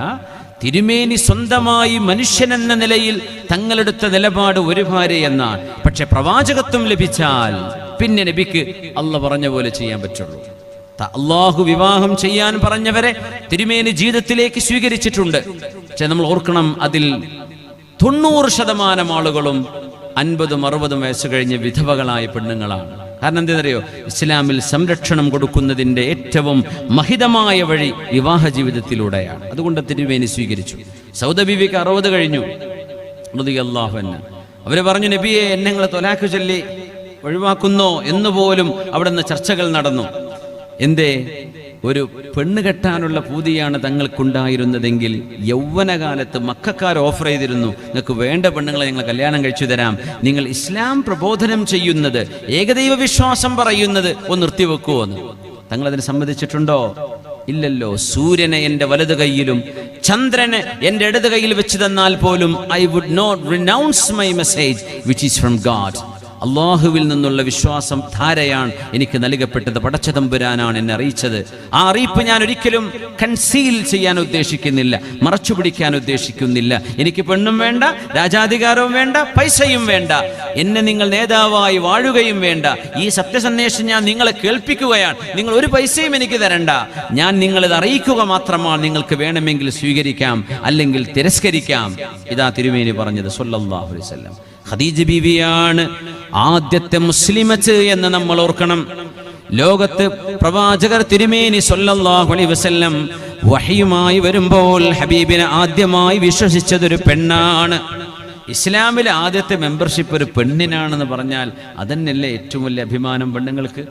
തിരുമേനി സ്വന്തമായി മനുഷ്യനെന്ന നിലയിൽ തങ്ങളെടുത്ത നിലപാട് ഒരു ഭാര്യ എന്നാണ്. പക്ഷെ പ്രവാചകത്വം ലഭിച്ചാൽ പിന്നെ നബിക്ക് അല്ലാഹ് പറഞ്ഞ പോലെ ചെയ്യാൻ പറ്റുള്ളൂ. അല്ലാഹു വിവാഹം ചെയ്യാൻ പറഞ്ഞവരെ തിരുമേനി ജീവിതത്തിലേക്ക് സ്വീകരിച്ചിട്ടുണ്ട്. പക്ഷെ നമ്മൾ ഓർക്കണം, അതിൽ 90% ആളുകളും 50-60 വയസ്സ് കഴിഞ്ഞ് വിധവകളായ പെണ്ണുങ്ങളാണ്. കാരണം എന്തെന്നറിയോ? ഇസ്ലാമിൽ സംരക്ഷണം കൊടുക്കുന്നതിൻ്റെ ഏറ്റവും മഹിതമായ വഴി വിവാഹ ജീവിതത്തിലൂടെയാണ്. അതുകൊണ്ട് തിരുമേനി സ്വീകരിച്ചു. സൗദ ബീവിക്ക് 60 കഴിഞ്ഞു റളിയല്ലാഹു അൻഹ. അവര് പറഞ്ഞു, നബിയെ എന്നെ നിങ്ങൾ തൊലാഖ് ചൊല്ലി ഒഴിവാക്കുന്നോ എന്നുപോലും അവിടെ നിന്ന് ചർച്ചകൾ നടന്നു. എന്തേ? ഒരു പെണ്ണ് കെട്ടാനുള്ള പൂതിയാണ് തങ്ങൾക്കുണ്ടായിരുന്നതെങ്കിൽ യൗവനകാലത്ത് മക്കക്കാർ ഓഫർ ചെയ്തിരുന്നു, നിങ്ങൾക്ക് വേണ്ട പെണ്ണുങ്ങളെ ഞങ്ങൾ കല്യാണം കഴിച്ചു തരാം, നിങ്ങൾ ഇസ്ലാം പ്രബോധനം ചെയ്യുന്നത്, ഏകദൈവ വിശ്വാസം പറയുന്നത് ഒന്ന് നിർത്തിവെക്കുമോ എന്ന്. തങ്ങൾ അതിന് സമ്മതിച്ചിട്ടുണ്ടോ? ഇല്ലല്ലോ. സൂര്യനെ എൻ്റെ വലത് കൈയിലും ചന്ദ്രനെ എൻ്റെ ഇടത് കൈയിൽ വെച്ച് തന്നാൽ പോലും I would not renounce my message which is from God. അള്ളാഹുവിൽ നിന്നുള്ള വിശ്വാസം ധാരയാണ് എനിക്ക് നൽകപ്പെട്ടത്. പടച്ച തമ്പുരാനാണ് എന്നെ അറിയിച്ചത്. ആ അറിയിപ്പ് ഞാൻ ഒരിക്കലും കൺസീൽ ചെയ്യാൻ ഉദ്ദേശിക്കുന്നില്ല, മറച്ചു പിടിക്കാൻ ഉദ്ദേശിക്കുന്നില്ല. എനിക്ക് പെണ്ണും വേണ്ട, രാജാധികാരവും വേണ്ട, പൈസയും വേണ്ട, എന്നെ നിങ്ങൾ നേതാവായി വാഴുകയും വേണ്ട. ഈ സത്യസന്ദേശം ഞാൻ നിങ്ങളെ കേൾപ്പിക്കുകയാണ്. നിങ്ങൾ ഒരു പൈസയും എനിക്ക് തരണ്ട. ഞാൻ നിങ്ങളിത് അറിയിക്കുക മാത്രമാണ്. നിങ്ങൾക്ക് വേണമെങ്കിൽ സ്വീകരിക്കാം, അല്ലെങ്കിൽ തിരസ്കരിക്കാം. ഇതാ തിരുമേനി പറഞ്ഞത് സല്ലല്ലാഹു അലൈഹി വസല്ലം. ഖദീജ ബീവിയാണ് ആദ്യത്തെ മുസ്ലിമത്ത് എന്ന് നമ്മൾ ഓർക്കണം. ലോകത്ത് പ്രവാചകർ തിരുമേനി സല്ലല്ലാഹു അലൈഹി വസല്ലം വഹയുമായി വരുമ്പോൾ ഹബീബിനെ ആദ്യമായി വിശ്വസിച്ചതൊരു പെണ്ണാണ്. ഇസ്ലാമിലെ ആദ്യത്തെ മെമ്പർഷിപ്പ് ഒരു പെണ്ണിനാണെന്ന് പറഞ്ഞാൽ അതന്നെയല്ലേ ഏറ്റവും വലിയ അഭിമാനം പെണ്ണുങ്ങൾക്ക്.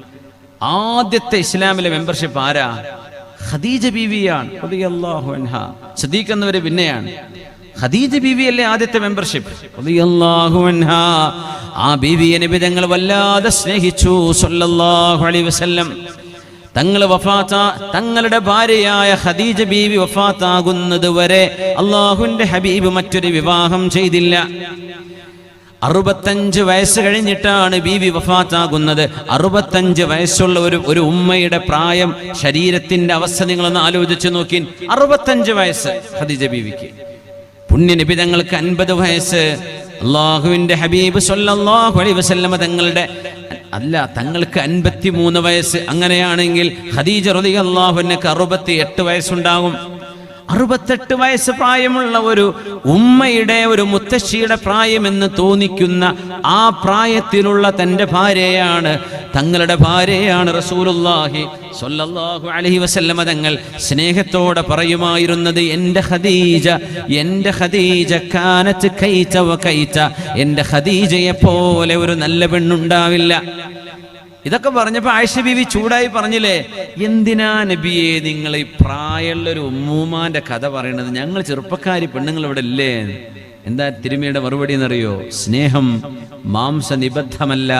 ആദ്യത്തെ ഇസ്ലാമിലെ മെമ്പർഷിപ്പ് ആരാ? ഖദീജ ബീവിയാണ് റളിയല്ലാഹു അൻഹാ. സിദ്ദീഖ് എന്നവര് പിന്നെയാണ്. ഖദീജ ബീവിയല്ലേ ആദ്യത്തെ മെമ്പർഷിപ്പ് റളിയല്ലാഹു അൻഹാ. ആ ബീവിയെ നബി തങ്ങൾ വല്ലാതെ സ്നേഹിച്ചു സല്ലല്ലാഹു അലൈഹി വസല്ലം. തങ്ങളുടെ ഭാര്യയായ ഖദീജ ബീവി വഫാത്താകുന്നത് വരെ അല്ലാഹുവിന്റെ ഹബീബ് മറ്റൊരു വിവാഹം ചെയ്തില്ല. 65 വയസ്സ് കഴിഞ്ഞിട്ടാണ് ബീവി വഫാത്താകുന്നത്. 65 വയസ്സുള്ള ഒരു ഉമ്മയുടെ പ്രായം, ശരീരത്തിന്റെ അവസ്ഥ നിങ്ങളൊന്ന് ആലോചിച്ച് നോക്കി. 65 വയസ്സ് ഖദീജ ബീവിക്ക്. പുണ്യനബി തങ്ങൾക്ക് 50 വയസ്സ്. അല്ലാഹുവിന്റെ ഹബീബ് സല്ലല്ലാഹു അലൈഹി വസല്ലം തങ്ങൾക്ക് 53 വയസ്സ്. അങ്ങനെയാണെങ്കിൽ ഖദീജ റളിയല്ലാഹു അൻഹയ്ക്ക് 68 വയസ്സുണ്ടാകും. 68 വയസ്സ് പ്രായമുള്ള ഒരു ഉമ്മയുടെ, ഒരു മുത്തശ്ശിയുടെ പ്രായമെന്ന് തോന്നിക്കുന്ന ആ പ്രായത്തിലുള്ള തൻ്റെ ഭാര്യയാണ്, തങ്ങളുടെ ഭാര്യയാണ് റസൂലുള്ളാഹി സ്വല്ലല്ലാഹു അലൈഹി വസല്ലമ തങ്ങൾ സ്നേഹത്തോടെ പറയുമായിരുന്നത്, എൻ്റെ ഖദീജ, എൻ്റെ ഖദീജ കാനത്ത് കൈത വ കൈത, എൻ്റെ ഖദീജയെ പോലെ ഒരു നല്ല പെണ്ണുണ്ടാവില്ല. ഇതൊക്കെ പറഞ്ഞപ്പോൾ ആയിഷ ബീവി ചൂടായി പറഞ്ഞില്ലേ, എന്തിനാ നബിയെ നിങ്ങൾ ഈ പ്രായമുള്ള ഒരു ഉമ്മൂമാന്റെ കഥ പറയണത്, ഞങ്ങൾ ചെറുപ്പക്കാരി പെണ്ണുങ്ങൾ ഇവിടെ ഇല്ലേ? എന്താ തിരുമേനിയുടെ മറുപടി എന്നറിയോ? സ്നേഹം മാംസനിബദ്ധമല്ല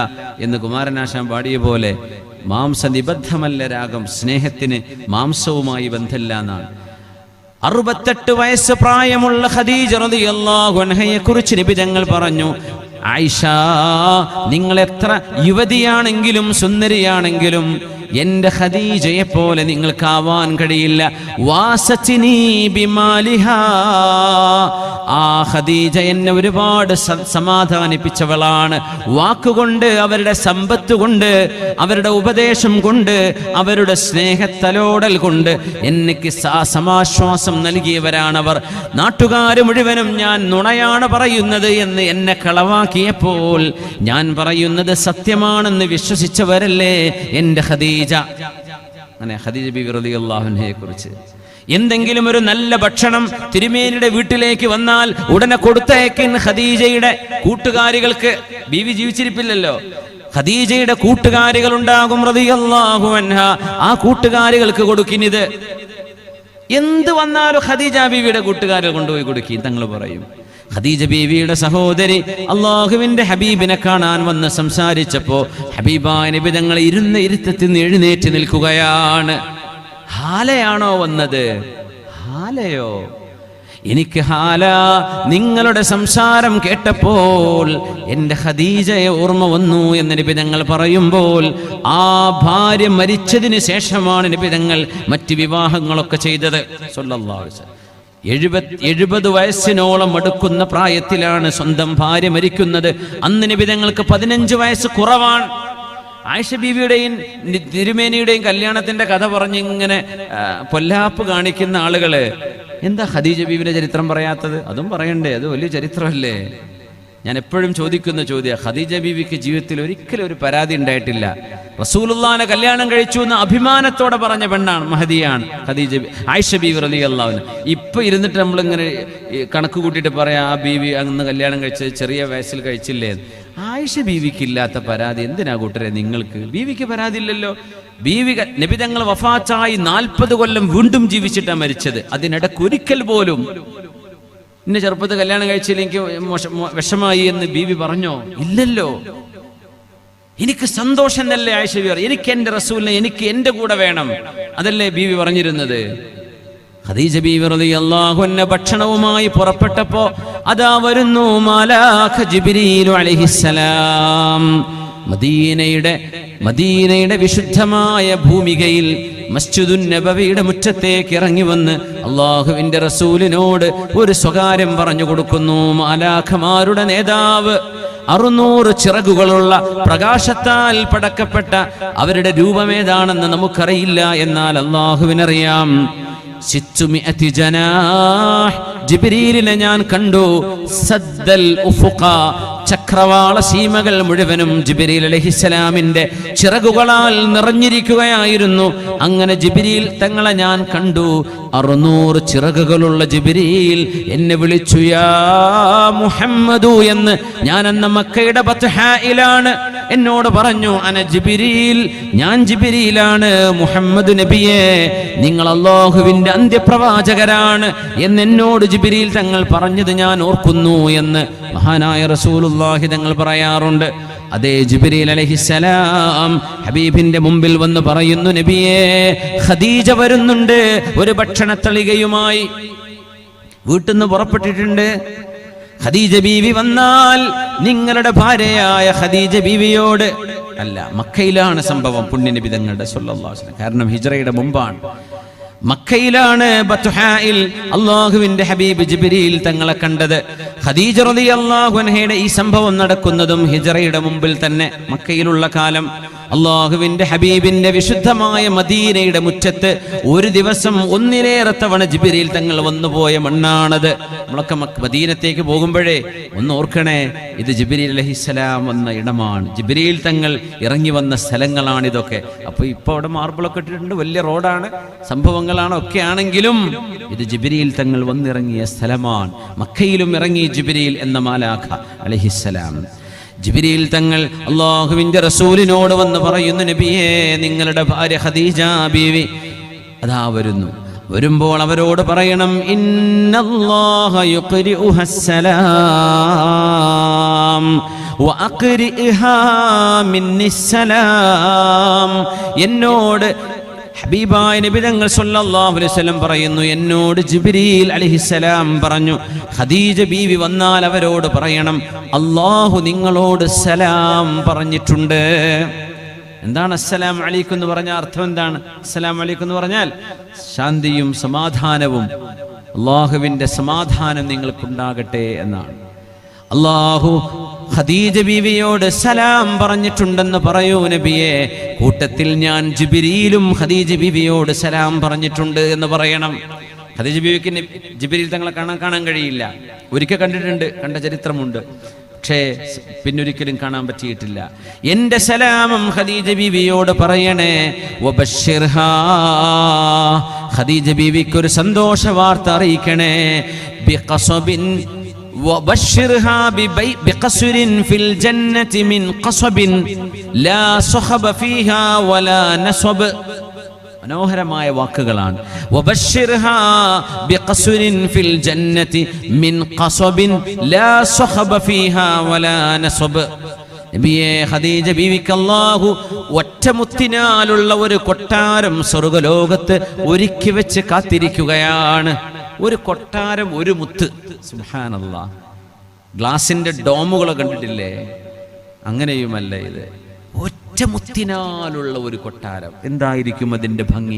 എന്ന് കുമാരനാശാൻ പാടിയ പോലെ, മാംസനിബദ്ധമല്ല രാഗം, സ്നേഹത്തിന് മാംസവുമായി ബന്ധമില്ല എന്നാണ്. 68 വയസ്സ് പ്രായമുള്ള ഖദീജ റളിയല്ലാഹു അൻഹയെ കുറിച്ച് നബി തങ്ങൾ പറഞ്ഞു, ആയിഷ, നിങ്ങൾ എത്ര യുവതിയാണെങ്കിലും സുന്ദരിയാണെങ്കിലും എൻ്റെ ഖദീജയെ പോലെ നിങ്ങൾക്കാവാൻ കഴിയില്ല. വാസത്തിനീ ബിമാലിഹാ, ആ ഖദീജ എന്നെ ഒരുപാട് സമാധാനിപ്പിച്ചവളാണ്. വാക്കുകൊണ്ട്, അവരുടെ സമ്പത്ത് കൊണ്ട്, അവരുടെ ഉപദേശം കൊണ്ട്, അവരുടെ സ്നേഹത്തലോടൽ കൊണ്ട് എനിക്ക് സമാശ്വാസം നൽകിയവരാണവർ. നാട്ടുകാർ മുഴുവനും ഞാൻ നുണയാണ് പറയുന്നത് എന്ന് എന്നെ കളവാക്കിയപ്പോൾ ഞാൻ പറയുന്നത് സത്യമാണെന്ന് വിശ്വസിച്ചവരല്ലേ എൻ്റെ ഖദീജ. അങ്ങനെ ഖദീജ ബീവി റളിയല്ലാഹു അൻഹയെ കുറിച്ച്. എന്തെങ്കിലും ഒരു നല്ല ഭക്ഷണം തിരുമേനിയുടെ വീട്ടിലേക്ക് വന്നാൽ ഉടനെ കൊടുത്തയക്കൻ ഖദീജയുടെ കൂട്ടുകാരികൾക്ക്. ബീവി ജീവിച്ചിരിപ്പില്ലല്ലോ, ഖദീജയുടെ കൂട്ടുകാരികൾ ഉണ്ടാകും റളിയല്ലാഹു അൻഹ, ആ കൂട്ടുകാരികൾക്ക് കൊടുക്കിനിത്. എന്ത് വന്നാലും ഖദീജ ബീവിയുടെ കൂട്ടുകാരികൾ കൊണ്ടുപോയി കൊടുക്കി. തങ്ങൾ പറയും, ഖദീജ ബീവിയുടെ സഹോദരി അല്ലാഹുവിന്റെ ഹബീബിനെ കാണാൻ വന്ന് സംസാരിച്ചപ്പോ ഹബീബായ നബി തങ്ങൾ ഇരുന്ന ഇരുത്തത്തിൽ നിന്ന് എഴുന്നേറ്റ് നിൽക്കുകയാണ്. ഹാലയാണോ വന്നത്? ഹാലയോ? എനിക്ക് ഹാല, നിങ്ങളുടെ സംസാരം കേട്ടപ്പോൾ എൻ്റെ ഖദീജയെ ഓർമ്മ വന്നു എന്ന് നബി തങ്ങൾ പറയുമ്പോൾ, ആ ഭാര്യ മരിച്ചതിന് ശേഷമാണ് നബി തങ്ങൾ മറ്റ് വിവാഹങ്ങളൊക്കെ ചെയ്തത് സ്വല്ലല്ലാഹു അലൈഹി വസല്ലം. 70 വയസ്സിനോളം അടുക്കുന്ന പ്രായത്തിലാണ് സ്വന്തം ഭാര്യ മരിക്കുന്നത്. അന്ന് നബി തങ്ങൾക്ക് 15 വയസ്സ് കുറവാണ്. ആയിഷ ബീവിയുടെയും തിരുമേനിയുടെയും കല്യാണത്തിന്റെ കഥ പറഞ്ഞ് ഇങ്ങനെ പൊല്ലാപ്പ് കാണിക്കുന്ന ആളുകള്, എന്താ ഖദീജ ബീവിയുടെ ചരിത്രം പറയാത്തത്? അതും പറയണ്ടേ, അത് വലിയ ചരിത്രമല്ലേ. ഞാൻ എപ്പോഴും ചോദിക്കുന്ന ചോദ്യം, ഖദീജ ബീവിക്ക് ജീവിതത്തിൽ ഒരിക്കലും ഒരു പരാതി ഉണ്ടായിട്ടില്ല. റസൂലുള്ളാഹിനെ കല്യാണം കഴിച്ചു എന്ന് അഭിമാനത്തോടെ പറഞ്ഞ പെണ്ണാണ്, മഹദിയാണ് ഖദീജ ആയിഷ ബീവി റളിയല്ലാഹു അൻഹ. ഇപ്പൊ ഇരുന്നിട്ട് നമ്മളിങ്ങനെ കണക്ക് കൂട്ടിയിട്ട് പറയാം, ആ ബീവി അന്ന് കല്യാണം കഴിച്ചത് ചെറിയ വയസ്സിൽ കഴിച്ചില്ലേ. ആയിഷ ബീവിക്ക് ഇല്ലാത്ത പരാതി എന്തിനാ കൂട്ടരെ നിങ്ങൾക്ക്? ബീവിക്ക് പരാതി ഇല്ലല്ലോ. ബീവി നബി തങ്ങൾ വഫാത്തായി 40 കൊല്ലം വീണ്ടും ജീവിച്ചിട്ടാണ് മരിച്ചത്. അതിനിടയ്ക്ക് ഒരിക്കൽ പോലും ഇന്ന ചെറുപ്പത്തിൽ കല്യാണം കഴിച്ചില്ല, എനിക്ക് വിഷമായി എന്ന് ബീവി പറഞ്ഞോ? ഇല്ലല്ലോ. എനിക്ക് സന്തോഷം എന്നല്ലേ ആയിഷ ബീവി, എനിക്ക് എൻ്റെ റസൂലിനെ എനിക്ക് എൻ്റെ കൂടെ വേണം, അതല്ലേ ബീവി പറഞ്ഞിരുന്നത്. ഖദീജ ബീവി റളിയല്ലാഹു അൻഹ ഭക്ഷണവുമായി പുറപ്പെട്ടപ്പോ അതാ വരുന്നു മാലാഖ ജിബ്രീൽ അലൈഹിസ്സലാം. മദീനയുടെ വിശുദ്ധമായ ഭൂമികയിൽ മസ്ജിദുൻ നബവിയുടെ മുറ്റത്തേക്ക് ഇറങ്ങി വന്ന് അള്ളാഹുവിന്റെ റസൂലിനോട് ഒരു സ്വകാര്യം പറഞ്ഞു കൊടുക്കുന്നു. മാലാഖമാരുടെ നേതാവ്, 600 ചിറകുകളുള്ള പ്രകാശത്താൽ പടക്കപ്പെട്ട അവരുടെ രൂപമേതാണെന്ന് നമുക്കറിയില്ല, എന്നാൽ അള്ളാഹുവിനറിയാം. 600 ജനാഹ് ജിബ്രീലിനെ ഞാൻ കണ്ടു. സദ്ദൽ ഉഫുഖ, ചക്രവാള സീമകൾ മുഴുവനും ജിബ്രീൽ അലൈഹിസ്സലാമിന്റെ ചിറകുകളാൽ നിറഞ്ഞിരിക്കുകയായിരുന്നു. അങ്ങനെ ജിബ്രീൽ തങ്ങളെ ഞാൻ കണ്ടു. 600 ചിറകുകളുള്ള ജിബ്രീൽ എന്നെ വിളിച്ചു, യാ മുഹമ്മദു എന്ന്. ഞാൻ അന്ന് മക്കയുടെ ബത്ഹായിലാണ്. എന്നോട് പറഞ്ഞു, അന ജിബ്രീൽ, ഞാൻ ജിബ്രീലാണ്. മുഹമ്മദ് നബിയെ, നിങ്ങൾ അല്ലാഹുവിന്റെ അന്ത്യപ്രവാചകരാണ് എന്നോട് ജിബ്രീൽ തങ്ങൾ പറഞ്ഞത് ഞാൻ ഓർക്കുന്നു എന്ന് മഹാനായ റസൂലുള്ളാഹി തങ്ങൾ പറയാറുണ്ട്. അതേ ജിബ്രീൽ അലൈഹിസ്സലാം ഹബീബിന്റെ മുമ്പിൽ വന്ന് പറയുന്നു, നബിയേ, ഖദീജ വരുന്നുണ്ട് ഒരു ഭക്ഷണത്തളികയുമായി. വീട്ടിൽ നിന്ന് പുറപ്പെട്ടിട്ടുണ്ട്. ഖദീജ ബീവി വന്നാൽ നിങ്ങളുടെ ഭാര്യയായ ഖദീജ ബീവിയോട് അല്ല, മക്കയിലാണ് സംഭവം, പുണ്യനബി തങ്ങളുടെ സ്വല്ലല്ലാഹു അലൈഹി വസല്ലം. കാരണം ഹിജ്റയുടെ മുമ്പാണ്, മക്കയിലാണ് ബത്ഹായിൽ അല്ലാഹുവിന്റെ ഹബീബ് ജിബ്രീൽ തങ്ങളെ കണ്ടത്. ഖദീജ റളിയല്ലാഹു അൻഹയുടെ ഈ സംഭവം നടക്കുന്നതും ഹിജ്റയുടെ മുമ്പിൽ തന്നെ, മക്കയിലുള്ള കാലം. അള്ളാഹുവിന്റെ ഹബീബിന്റെ വിശുദ്ധമായ മദീനയുടെ മുറ്റത്ത് ഒരു ദിവസം ഒന്നിലേറെ തവണ ജിബ്രീൽ തങ്ങൾ വന്നുപോയ മണ്ണാണത്. നമ്മളൊക്കെ മദീനത്തേക്ക് പോകുമ്പോഴേ ഒന്ന് ഓർക്കണേ, ഇത് ജിബ്രീൽ അലൈഹിസ്സലാം വന്ന ഇടമാണ്, ജിബ്രീൽ തങ്ങൾ ഇറങ്ങി വന്ന സ്ഥലങ്ങളാണിതൊക്കെ. അപ്പൊ ഇപ്പൊ അവിടെ മാർബിളൊക്കെ ഇട്ടിട്ടുണ്ട്, വലിയ റോഡാണ്, സംഭവങ്ങളാണ്, ഒക്കെ ആണെങ്കിലും ഇത് ജിബ്രീൽ തങ്ങൾ വന്നിറങ്ങിയ സ്ഥലമാണ്. മക്കയിലും ഇറങ്ങി ജിബ്രീൽ എന്ന മാലാഖ അലൈഹിസ്സലാം. ജിബ്രീൽ തങ്ങൾ അല്ലാഹുവിന്റെ റസൂലിനോട് വന്ന് പറയുന്നു, നബിയേ, നിങ്ങളുടെ ഭാര്യ ഖദീജ ബീവി അതാ വരുന്നു. വരുമ്പോൾ അവരോട് പറയണം, ഇന്നല്ലാഹ യുഖ്രിഉഹസ്സലാം വഅഖ്രിഇഹാ മിന്നിസ്സലാം. എന്നോട് ഹബീബായ നബി തങ്ങൾ സല്ലല്ലാഹു അലൈഹി വസല്ലം പറയുന്നു, എന്നോട് ജിബ്രീൽ അലൈഹിസ്സലാം പറഞ്ഞു, ഖദീജ ബീവി വന്നാൽ അവരോട് പറയണം, അല്ലാഹു നിങ്ങളോട് സലാം പറഞ്ഞിട്ടുണ്ട്. എന്താണ് അസ്സലാമു അലൈക്കും എന്ന് പറഞ്ഞാൽ അർത്ഥം എന്താണ്? അസ്സലാമു അലൈക്കും എന്ന് പറഞ്ഞാൽ ശാന്തിയും സമാധാനവും, അല്ലാഹുവിന്റെ സമാധാനം നിങ്ങൾക്കുണ്ടാകട്ടെ എന്നാണ്. അല്ലാഹു ഖദീജ ബീവിയോട് സലാം പറഞ്ഞിട്ടുണ്ടെന്ന് പറയൂ നബിയെ. കൂട്ടത്തിൽ ഞാൻ ജിബ്രീലും ഖദീജ ബീവിയോട് സലാം പറഞ്ഞിട്ടുണ്ട് എന്ന് പറയണം. ഖദീജ ബീവിക്ക് ജിബ്രീൽ തങ്ങളെ കാണാൻ കഴിയില്ല. ഒരിക്കൽ കണ്ടിട്ടുണ്ട്, കണ്ട ചരിത്രമുണ്ട്, പക്ഷേ പിന്നൊരിക്കലും കാണാൻ പറ്റിയിട്ടില്ല. എന്റെ സലാമം ഖദീജ ബീവിയോട് പറയണേ. വബശ്ശിർഹാ, ഖദീജ ബീവിക്ക് ഒരു സന്തോഷ വാർത്ത അറിയിക്കണേ. ബിഖസബിൻ وبشرها بقصر في الجنة من قصب لا صخب فيها ولا نصب. മനോഹരമായ വാക്കുകളാണ്. വബശ്ശിർഹാ ബിഖസ്റിൻ ഫിൽ ജന്നതി മിൻ ഖസബിൻ ലാ സഖബ ഫീഹാ വലാ നസബ്. നബിയേ, ഖദീജ ബീവിക്ക് അല്ലാഹു ഒറ്റമുത്തിനാലുള്ള ഒരു കൊട്ടാരം സ്വർഗ്ഗലോകത്ത് ഒരുക്കി വെച്ച് കാത്തിരിക്കുകയാണ്. ഒരു കൊട്ടാരം, ഒരു മുത്ത്. സുബ്ഹാനല്ലാഹ്. ഗ്ലാസിന്റെ ഡോമുകൾ കണ്ടിട്ടില്ലേ? അങ്ങനെയുമല്ല ഇത്, ഒറ്റമുത്തിനാലുള്ള ഒരു കൊട്ടാരം. എന്തായിരിക്കും അതിന്റെ ഭംഗി?